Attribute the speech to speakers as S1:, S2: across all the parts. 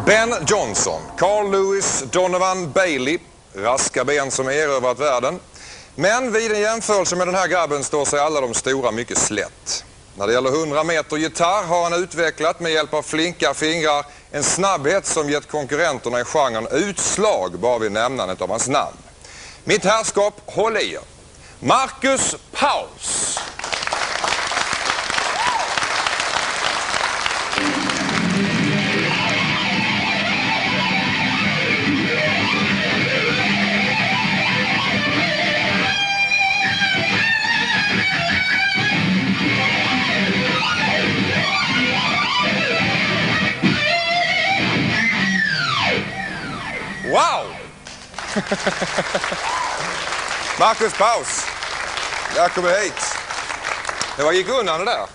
S1: Ben Johnson, Carl Lewis, Donovan Bailey, raska ben som erövrat världen. Men vid en jämförelse med den här grabben står sig alla de stora mycket slätt. När det gäller 100 meter gitarr har han utvecklat med hjälp av flinka fingrar en snabbhet som gett konkurrenterna i genren utslag bara vid nämnandet av hans namn. Mitt herrskap, håll i er. Marcus Paus. Wow! Marcus Paus, välkommen hit. Det gick undan det där.
S2: Ja,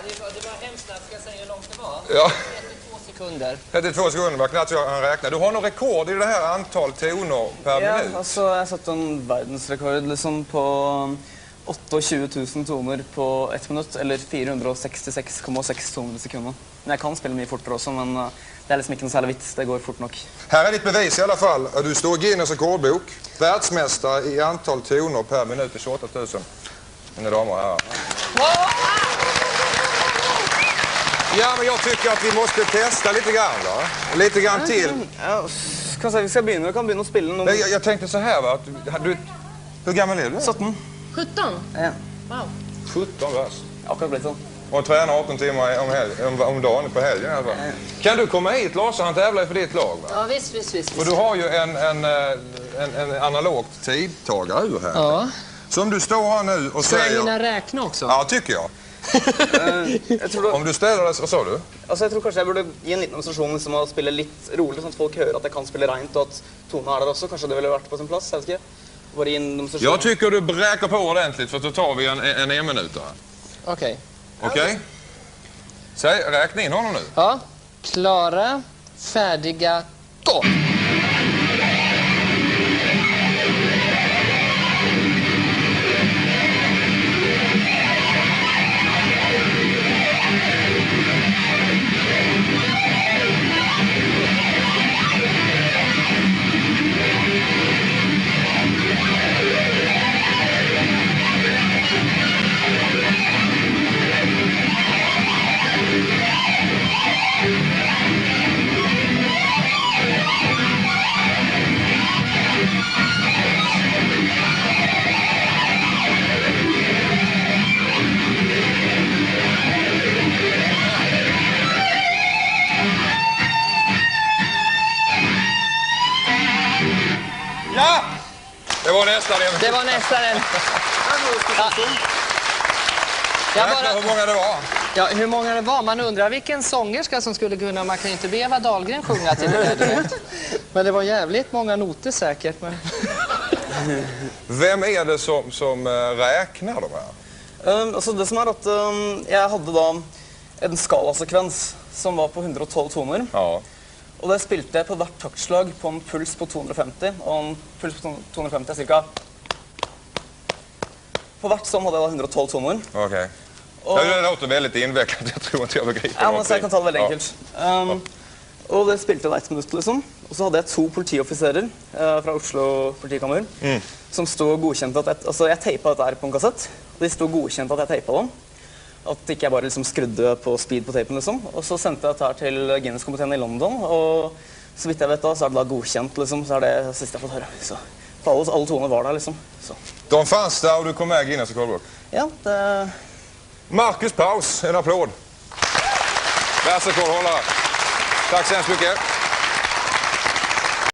S2: det var hemskt snabbt. Ska jag säga hur långt det var?
S1: Ja.
S2: 32 sekunder.
S1: 32 sekunder, var knappt han räknar. Du har någon rekord i det här antal toner per minut.
S3: Ja, alltså jag satt en världsrekord liksom på 28 000 toner på 1 minut, eller 466,6 toner i sekunden. Men jag kan spela mycket fortare också, men det är liksom inte någon särskilt vits, det går fort nog.
S1: Här är ditt bevis i alla fall. Du står i Guinness rekordbok, världsmästare i antal toner per minut i 28 000. Mina damer och herrar. Ja, men jag tycker att vi måste testa lite grann då. Lite grann till.
S3: Ja, kan säga, vi ska börja, vi kan börja spela någon...
S1: Jag tänkte så här va, att du, hur gammal är du?
S3: 17.
S4: 17?
S3: Ja.
S4: Wow.
S1: 17 vers.
S3: Akkurat blivit så.
S1: Och tränar 18 timmar om dagen på helgen i alla fall. Kan du komma hit, Lars, han tävlar för ditt lag va?
S4: Ja, visst.
S1: Och du har ju en analogt tidtagare ur här.
S4: Ja.
S1: Så om du står här nu och
S4: Ska
S1: säger...
S4: jag hinna räkna också?
S1: Ja, tycker jag.
S3: Jag tror
S1: Om du ställer dig, vad sa du?
S3: Alltså jag tror kanske jag borde ge en liten demonstration som att spela lite roligt så att folk hör att jag kan spela rent och att tonen är där också. Kanske det ville varit på sin plats, jag vet inte. Bara ge en demonstration.
S1: Jag tycker du bräker på ordentligt för då tar vi en minut här.
S4: Okej.
S1: Okej? Säg, räkna in honom nu.
S4: Ja. Klara, färdiga, gå!
S1: Ja! Det var nästan en.
S4: Det var nästan en.
S1: Räkna hur många det var.
S4: Ja, hur många det var? Man undrar vilken sångerska som skulle kunna... Man kan ju inte be Eva Dahlgren sjunga till det där. Men det var jävligt många noter säkert. Men...
S1: Vem är det som räknar de här?
S3: Alltså det som är att jag hade då en skalasekvens som var på 112 toner.
S1: Ja.
S3: Och det spilte jag på hvert taktslag på en puls på 250. Och en puls på 250 är cirka... På hvert sån hade jag 112 toner.
S1: Okej.
S3: Och...
S1: Det låter väldigt invecklat, jag tror inte jag begriper
S3: Ja, men så jag kan ta det väldigt
S1: Ja.
S3: enkelt. Och det spilte jag 1 minut liksom. Och så hade jag 2 politiofficerer från Oslo politikammer som stod och godkände att alltså jag tejpade det här på en kassett. Och de stod och godkände att jag tejpade dem. Att inte jag bara liksom skrudde på speed på tejpen liksom. Och så sände jag det här till Guinness-komiteen i London. Och så vitt jag vet då, så är det då godkänt liksom. Så är det sista jag fått höra. Så alla toner var där liksom. Så.
S1: De fanns där och du kom med Guinness rekordbok.
S3: Ja, det...
S1: Marcus Paus, en applåd. Världsrekordhållare. Tack så hemskt mycket.